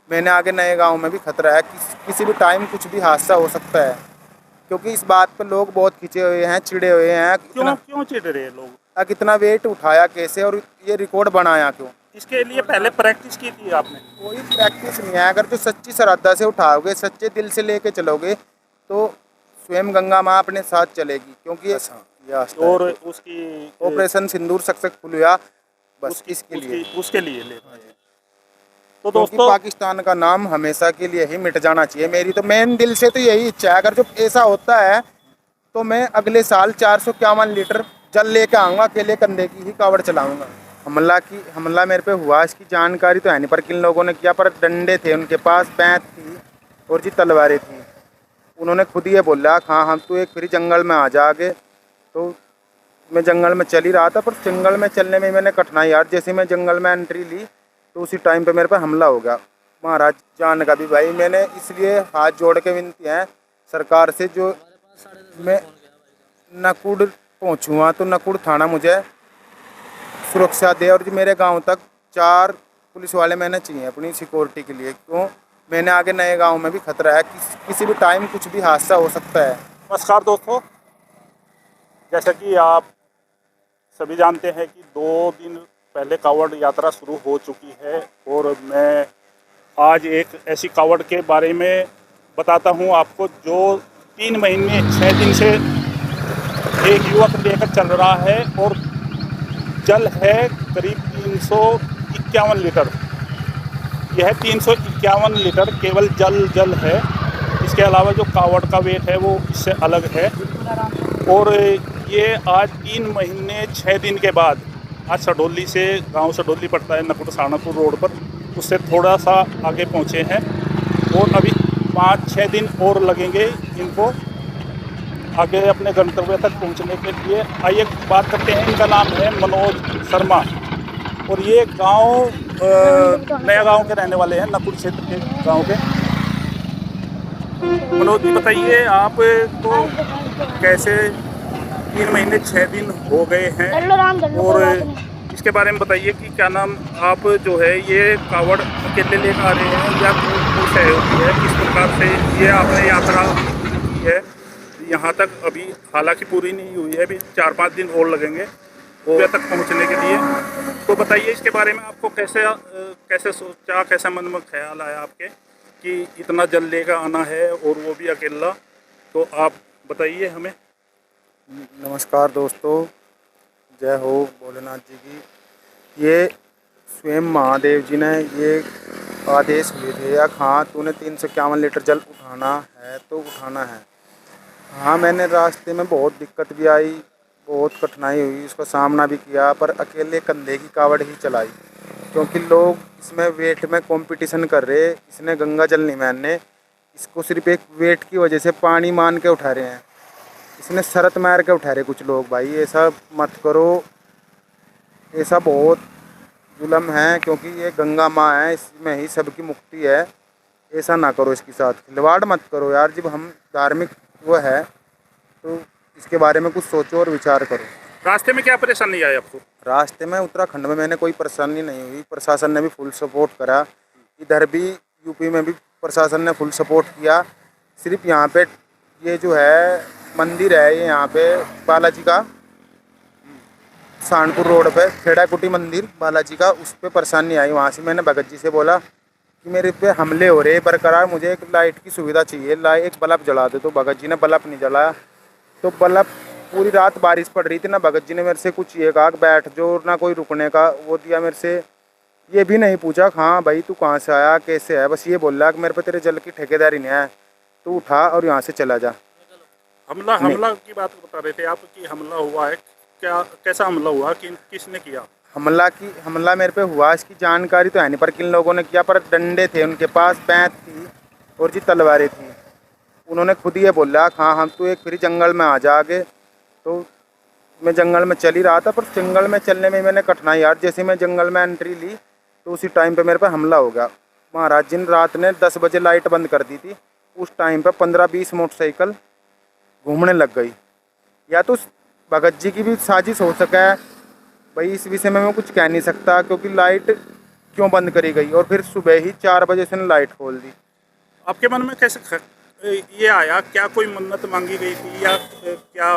मैंने आगे नए गांव में भी खतरा है, किसी भी टाइम कुछ भी हादसा हो सकता है। क्योंकि इस बात पर लोग बहुत खिंचे हुए हैं, चिढ़े हुए हैं। क्यों क्यों चिढ़ रहे हैं लोग? कितना वेट उठाया कैसे और ये रिकॉर्ड बनाया क्यों? इसके लिए पहले प्रैक्टिस की थी आपने? कोई प्रैक्टिस नहीं है। अगर जो सच्ची श्रद्धा से उठाओगे, सच्चे दिल से लेके चलोगे, तो स्वयं गंगा माँ अपने साथ चलेगी। क्योंकि ये आस्था और है। उसकी ऑपरेशन सिंदूर सक्सेसफुल हुआ, बस इसके लिए। उसके लिए ले रहे हैं। तो क्योंकि दोस्तों, पाकिस्तान का नाम हमेशा के लिए ही मिट जाना चाहिए। मेरी तो मेन दिल से तो यही इच्छा है। अगर जो ऐसा होता है तो मैं अगले साल 451 लीटर जल लेके आऊँगा, अकेले कंधे की ही कावड़ चलाऊँगा। हमला मेरे पे हुआ, इसकी जानकारी तो है नहीं, पर किन लोगों ने किया। पर डंडे थे उनके पास, बैंत थी और जी तलवारें थी। उन्होंने खुद ये बोला, हाँ हम तू एक फिर जंगल में आ जा आगे। तो मैं जंगल में चल ही रहा था, पर जंगल में चलने में मैंने कठिनाई यार। जैसे मैं जंगल में एंट्री ली तो उसी टाइम पे मेरे पे हमला हो गया। महाराज जान का भी भाई, मैंने इसलिए हाथ जोड़ के विनती है सरकार से, जो मैं नकुड़ पहुँचूँगा तो नकुड़ थाना मुझे सुरक्षा दे, और जो मेरे गांव तक 4 पुलिस वाले मैंने चाहिए अपनी सिक्योरिटी के लिए। क्यों? मैंने आगे नए गांव में भी खतरा है, किसी भी टाइम कुछ भी हादसा हो सकता है। नमस्कार दोस्तों, जैसा कि आप सभी जानते हैं कि 2 दिन पहले कावड़ यात्रा शुरू हो चुकी है और मैं आज एक ऐसी कावड़ के बारे में बताता हूं आपको, जो 3 महीने 6 दिन से एक युवक लेकर चल रहा है और जल है करीब 351 लीटर। यह 351 लीटर केवल जल है। इसके अलावा जो कावड़ का वेट है वो इससे अलग है। और ये आज 3 महीने 6 दिन के बाद आज सडोली से, गांव सडोली पड़ता है नकुड़ सानापुर रोड पर, उससे थोड़ा सा आगे पहुंचे हैं और अभी 5-6 दिन और लगेंगे इनको आगे अपने गंतव्य तक पहुंचने के लिए। आइए बात करते हैं। इनका नाम है मनोज शर्मा और ये नया गांव के रहने वाले हैं, नकुड़ क्षेत्र के गांव के। मनोज जी बताइए, आप तो कैसे 3 महीने 6 दिन हो गए हैं और इसके बारे में बताइए कि क्या नाम, आप जो है ये कावड़ अकेले लेकर आ रहे हैं या कोई सहयोगी है? किस प्रकार से ये आपने यात्रा की है यहाँ तक? अभी हालांकि पूरी नहीं हुई है, अभी 4-5 दिन और लगेंगे ओया तक पहुँचने के लिए। तो बताइए इसके बारे में, आपको कैसे सोचा, कैसा मन में ख्याल आया आपके कि इतना जल लेकर आना है और वो भी अकेला? तो आप बताइए हमें। नमस्कार दोस्तों, जय हो भोलेनाथ जी की। ये स्वयं महादेव जी ने ये आदेश हुए थे, या हाँ तूने 351 लीटर जल उठाना है तो उठाना है। हाँ मैंने रास्ते में बहुत दिक्कत भी आई, बहुत कठिनाई हुई, उसका सामना भी किया, पर अकेले कंधे की कावड़ ही चलाई। क्योंकि लोग इसमें वेट में कंपटीशन कर रहे। इसने गंगा जल नहीं मानने, इसको सिर्फ एक वेट की वजह से पानी मान के उठा रहे हैं। इसने शरत मार के उठा रहे कुछ लोग। भाई ऐसा मत करो, ऐसा बहुत जुल्म है। क्योंकि ये गंगा माँ है, इसमें ही सबकी मुक्ति है। ऐसा ना करो, इसके साथ खिलवाड़ मत करो यार। जब हम धार्मिक वो है तो इसके बारे में कुछ सोचो और विचार करो। रास्ते में क्या परेशानी आई आपको? रास्ते में उत्तराखंड में मैंने कोई परेशानी नहीं हुई, प्रशासन ने भी फुल सपोर्ट करा। इधर भी यूपी में भी प्रशासन ने फुल सपोर्ट किया। सिर्फ यहाँ पे ये जो है मंदिर है, ये यहाँ पे बालाजी का, सानपुर रोड पे खेड़ा कुटी मंदिर बालाजी का, उस पर परेशानी आई। वहाँ से मैंने भगत जी से बोला कि मेरे पे हमले हो रहे बरकरार, मुझे एक लाइट की सुविधा चाहिए, एक बल्ब जला दो। तो भगत जी ने बल्ब नहीं जलाया। तो बल्ब, पूरी रात बारिश पड़ रही थी ना, भगत जी ने मेरे से कुछ ये कहा बैठ जो, ना कोई रुकने का वो दिया मेरे से। ये भी नहीं पूछा हाँ भाई तू कहाँ से आया, कैसे है, बस ये बोल रहा कि मेरे पे तेरे जल की ठेकेदारी नहीं है, तू उठा और यहाँ से चला जा। हमला की बात बता रहे थे आप कि हमला हुआ है, क्या कैसा हमला हुआ, किसने किया? हमला मेरे पे हुआ, इसकी जानकारी तो है नहीं, पर किन लोगों ने किया। पर डंडे थे उनके पास, बैंत थी और जी तलवारें थी। उन्होंने खुद ये बोला, हाँ हम तू एक फिर जंगल में आ जा आगे। तो मैं जंगल में चल ही रहा था, पर जंगल में चलने में मैंने कठिनाई यार। जैसे मैं जंगल में एंट्री ली तो उसी टाइम पे मेरे पे हमला हो गया। महाराज जिन रात ने 10 बजे लाइट बंद कर दी थी, उस टाइम पे 15-20 मोटरसाइकिल घूमने लग गई। या तो भगत जी की भी साजिश हो सका है भाई, इस विषय में मैं कुछ कह नहीं सकता। क्योंकि लाइट क्यों बंद करी गई, और फिर सुबह ही 4 बजे से लाइट खोल दी। आपके मन में कैसे ये आया, क्या कोई मन्नत मांगी गई थी या क्या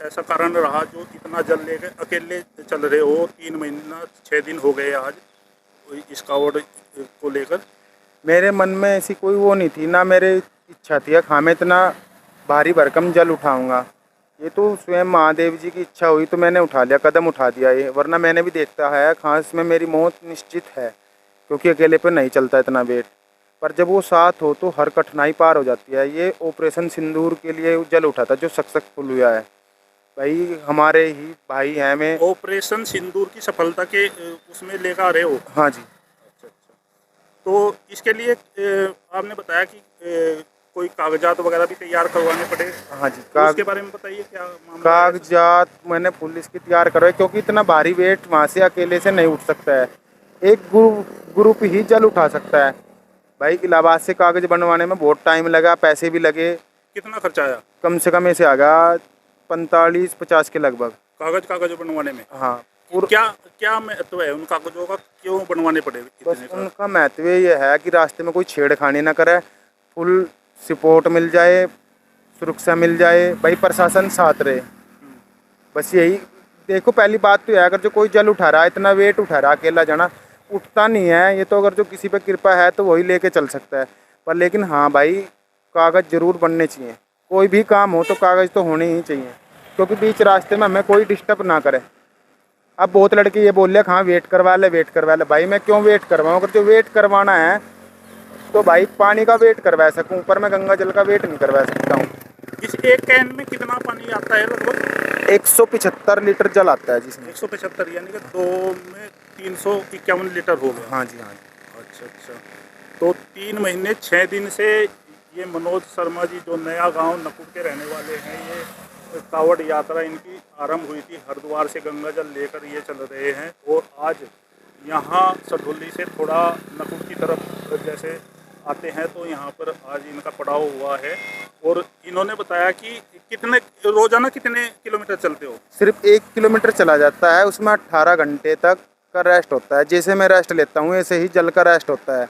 ऐसा कारण रहा जो इतना जल ले गए? अकेले चल रहे हो, 3 महीना 6 दिन हो गए आज इस कावड़ को लेकर। मेरे मन में ऐसी कोई वो नहीं थी, ना मेरे इच्छा थी हाँ मैं इतना भारी भरकम जल उठाऊंगा। ये तो स्वयं महादेव जी की इच्छा हुई तो मैंने उठा लिया, कदम उठा दिया ये, वरना मैंने भी देखता है खास में मेरी मौत निश्चित है, क्योंकि अकेले पे नहीं चलता इतना वेट। पर जब वो साथ हो तो हर कठिनाई पार हो जाती है। ये ऑपरेशन सिंदूर के लिए जल उठा था जो सक्सेसफुल हुआ है भाई, हमारे ही भाई हैं। मैं ऑपरेशन सिंदूर की सफलता के उसमें लेकर आ रहे हो? हाँ जी। अच्छा अच्छा। तो इसके लिए आपने बताया कि कोई कागजात वगैरह भी तैयार करवाने पड़े। हाँ जी, तो उसके बारे में बताइए क्या मामला है? कागजात मैंने पुलिस की तैयार करवाए, क्योंकि इतना भारी वेट वहाँ से अकेले से नहीं उठ सकता है, एक ग्रुप ही जल उठा सकता है भाई। इलाहाबाद से कागज बनवाने में बहुत टाइम लगा, पैसे भी लगे। कितना खर्चा आया? कम से कम ऐसे आ गया 45-50 के लगभग कागज बनवाने में। हाँ। क्या क्या महत्व है उन कागजों का, क्यों बनवाने पड़े बस उनका महत्व ये है कि रास्ते में कोई छेड़खानी ना करे, फुल सपोर्ट मिल जाए, सुरक्षा मिल जाए भाई, प्रशासन साथ रहे, बस यही। देखो पहली बात तो है, अगर जो कोई जल उठा रहा है, इतना वेट उठा रहा है, अकेला जाना उठता नहीं है ये तो, अगर जो किसी पे कृपा है तो वही लेके चल सकता है। पर लेकिन हाँ भाई, कागज़ जरूर बनने चाहिए, कोई भी काम हो तो कागज़ तो होने ही चाहिए, क्योंकि बीच रास्ते में हमें कोई डिस्टर्ब ना करे। अब बहुत लड़के ये बोल रहे हाँ वेट करवा ले, भाई मैं क्यों वेट करवाऊँ? अगर जो वेट करवाना है तो भाई पानी का वेट करवा सकूँ, पर मैं गंगा जल का वेट नहीं करवा सकता हूँ। इस एक कैन में कितना पानी आता है लगभग? 175 लीटर जल आता है जिसमें। 175 यानी कि 2 में 351 लीटर हो गया। हाँ जी, हाँ जी। अच्छा अच्छा। तो 3 महीने 6 दिन से ये मनोज शर्मा जी जो नया गांव नकुड़ के रहने वाले हैं, ये कावड़ यात्रा इनकी आरंभ हुई थी, हरिद्वार से गंगा जल लेकर ये चल रहे हैं। और आज यहाँ सठोली से थोड़ा नकुड़ की तरफ जैसे आते हैं तो यहाँ पर आज इनका पड़ाव हुआ है। और इन्होंने बताया कि रोजाना कितने किलोमीटर चलते हो? सिर्फ 1 किलोमीटर चला जाता है, उसमें 18 घंटे तक का रेस्ट होता है। जैसे मैं रेस्ट लेता हूँ ऐसे ही जल का रेस्ट होता है।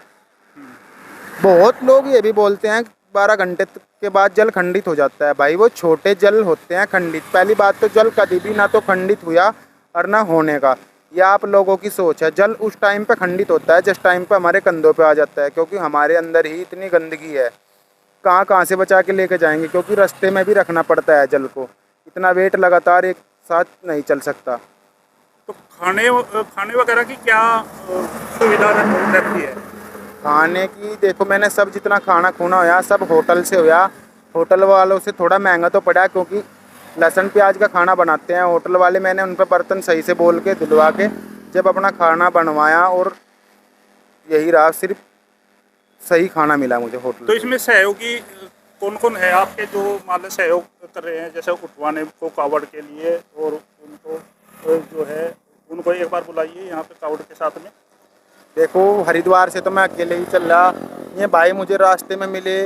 बहुत लोग ये भी बोलते हैं 12 घंटे के बाद जल खंडित हो जाता है, भाई वो छोटे जल होते हैं खंडित। पहली बात तो जल कभी भी ना तो खंडित हुआ और ना होने का, यह आप लोगों की सोच है। जल उस टाइम पे खंडित होता है जिस टाइम पे हमारे कंधों पे आ जाता है, क्योंकि हमारे अंदर ही इतनी गंदगी है, कहाँ से बचा के लेके जाएंगे, क्योंकि रास्ते में भी रखना पड़ता है जल को, इतना वेट लगातार एक साथ नहीं चल सकता। तो खाने वगैरह की क्या सुविधा रहती है? खाने की देखो, मैंने सब जितना खाना खूना होया सब होटल से होया। होटल वालों से थोड़ा महंगा तो पड़ा, क्योंकि लहसुन प्याज का खाना बनाते हैं होटल वाले। मैंने उन पर बर्तन सही से बोल के धुलवा के जब अपना खाना बनवाया, और यही रहा, सिर्फ सही खाना मिला मुझे होटल। तो इसमें सहयोगी कौन कौन है आपके जो मान लो सहयोग कर रहे हैं, जैसे उठवाने को कावड़ के लिए? और उनको जो है उनको एक बार बुलाइए यहाँ पे कावड़ के साथ में। देखो हरिद्वार से तो मैं अकेले ही चल रहा, ये भाई मुझे रास्ते में मिले,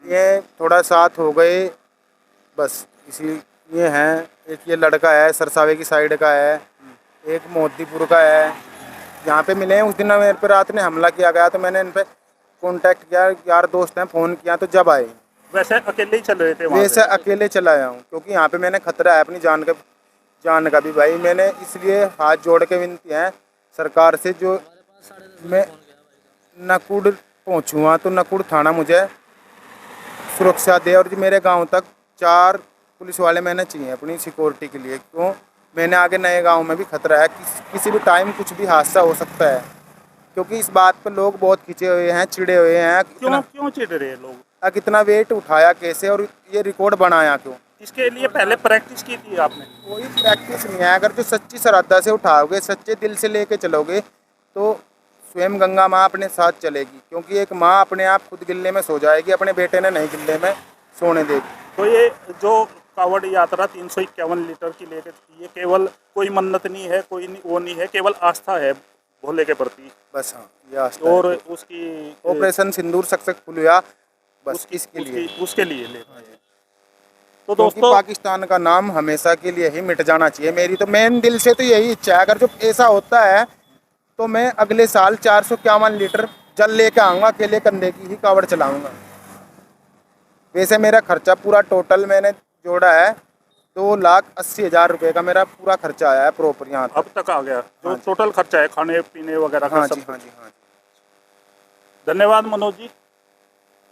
ये थोड़ा साथ हो गए, बस इसी ये हैं। एक ये लड़का है सरसावे की साइड का है, एक मोतीपुर का है, यहाँ पे मिले हैं। उस दिन मेरे पे रात ने हमला किया गया तो मैंने इन पे कांटेक्ट किया, यार दोस्त हैं, फ़ोन किया तो जब आए। वैसे अकेले ही चल रहे थे वहाँ वैसे अकेले चला आया हूँ, क्योंकि यहाँ पे मैंने खतरा है अपनी जान का भी भाई। मैंने इसलिए हाथ जोड़ के विनती है सरकार से, जो मैं नकुड़ पहुँचूँगा तो नकुड़ थाना मुझे सुरक्षा दे, और जो मेरे गांव तक 4 पुलिस वाले मैंने चाहिए अपनी सिक्योरिटी के लिए। क्यों, मैंने आगे नए गांव में भी खतरा है, किसी भी टाइम कुछ भी हादसा हो सकता है, क्योंकि इस बात पर लोग बहुत खिंचे हुए हैं, चिड़े हुए हैं। क्यों चिढ़ रहे हैं लोग? कितना वेट उठाया कैसे, और ये रिकॉर्ड बनाया क्यों? इसके लिए पहले प्रैक्टिस की थी आपने? कोई प्रैक्टिस नहीं है। अगर जो सच्ची श्रद्धा से उठाओगे, सच्चे दिल से लेके चलोगे, तो स्वयं गंगा माँ अपने साथ चलेगी, क्योंकि एक माँ अपने आप खुद गिल्ले में सो जाएगी, अपने बेटे ने नहीं गिल्ले में सोने देगी। तो ये जो कावड़ यात्रा 351 लीटर की लेकर, ये केवल कोई मन्नत नहीं है, कोई नहीं, वो नहीं है, केवल आस्था है भोले के प्रति, बस। हाँ, ये आस्था और है। उसकी ऑपरेशन सिंदूर सक्सेसफुल हुआ, बस उसके लिए लेना है। तो क्योंकि दोस्तों, पाकिस्तान का नाम हमेशा के लिए ही मिट जाना चाहिए। मेरी तो मेन दिल से तो यही इच्छा है। अगर जो ऐसा होता है तो मैं अगले साल 451 लीटर जल लेके आऊँगा, अकेले कंधे की ही कावड़ चलाऊँगा। वैसे मेरा खर्चा पूरा टोटल मैंने जोड़ा है 2,80,000 रुपये का मेरा पूरा खर्चा आया है प्रॉपर यहाँ तक। अब तक आ गया जो टोटल खर्चा है खाने पीने वगैरह का हाँ जी, सब। हाँ जी, हाँ जी। धन्यवाद मनोज जी।